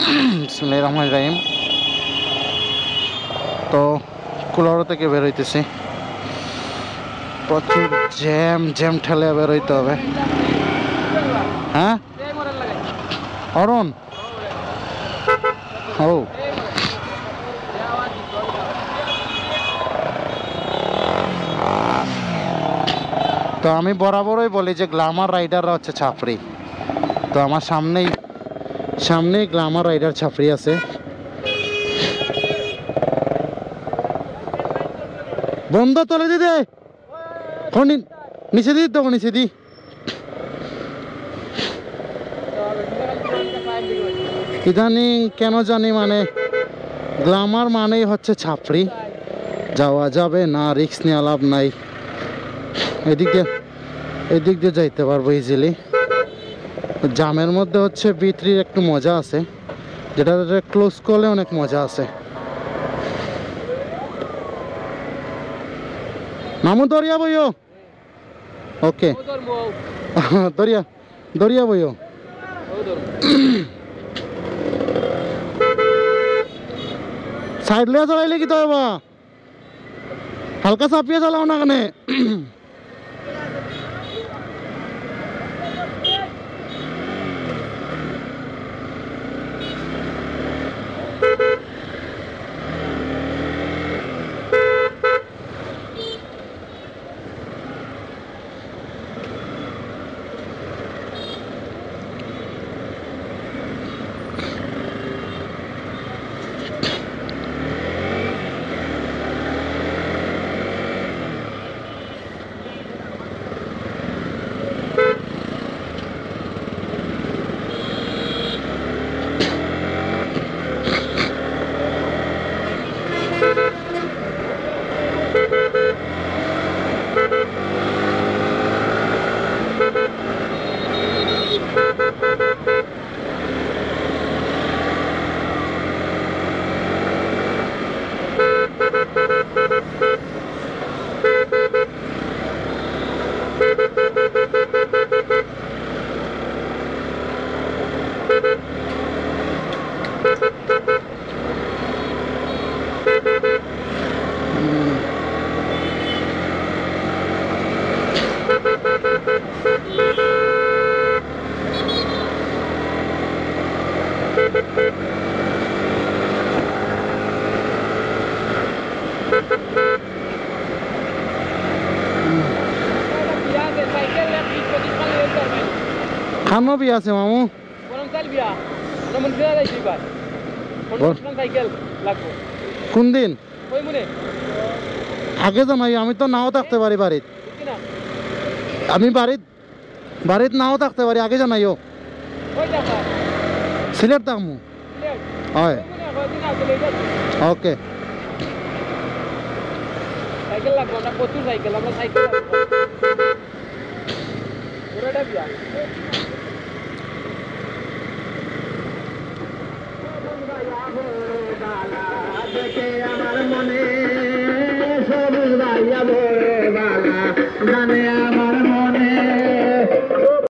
বিসমিল্লাহির রহমানির রহিম। তো কুলাউড়া থেকে বের হইতেছি, প্রচুর জ্যাম ঠেলে বের হইতে হবে। হ্যাঁ অরুণ, ও তো আমি বরাবরই বলি যে গ্ল্যামার রাইডাররা হচ্ছে ছাপড়ি। তো আমার সামনেই গ্ল্যামার রাইডার ছাপড়ি আছে। বন্ধ তোলে দিদে, নিচে দি তো নিচে দি। ইদানিং কেন জানি মানে গ্ল্যামার মানেই হচ্ছে ছাপড়ি, যাওয়া যাবে না, রিস্ক নিয়ে লাভ নাই। এদিক দিয়ে যাইতে পারবো ইজিলি। জামের মধ্যে হচ্ছে বিত্রির একটু মজা আছে, যেটা ক্লোজ করলে অনেক মজা আছে। মামু দরিয়া বইও, ওকে দরিয়া বইও। সাইড লিয়া চালাইলে কি তো হালকা চাপিয়ে চালাও না কেন? খানো বি আছে মামু, কোন দিন আগে জানাই? আমি তো নাও থাকতে পারি বাড়িত, আমি বাড়িত নাও থাকতে পারি, আগে জানাইও। সিলেট থাকমু, হয় ওকে। সাইকেল লাগবে না, প্রচুর সাইকেল, আমরা সাইকেল দেখে আমার মনে সবুজ ভাইয়া বড় বালা জানে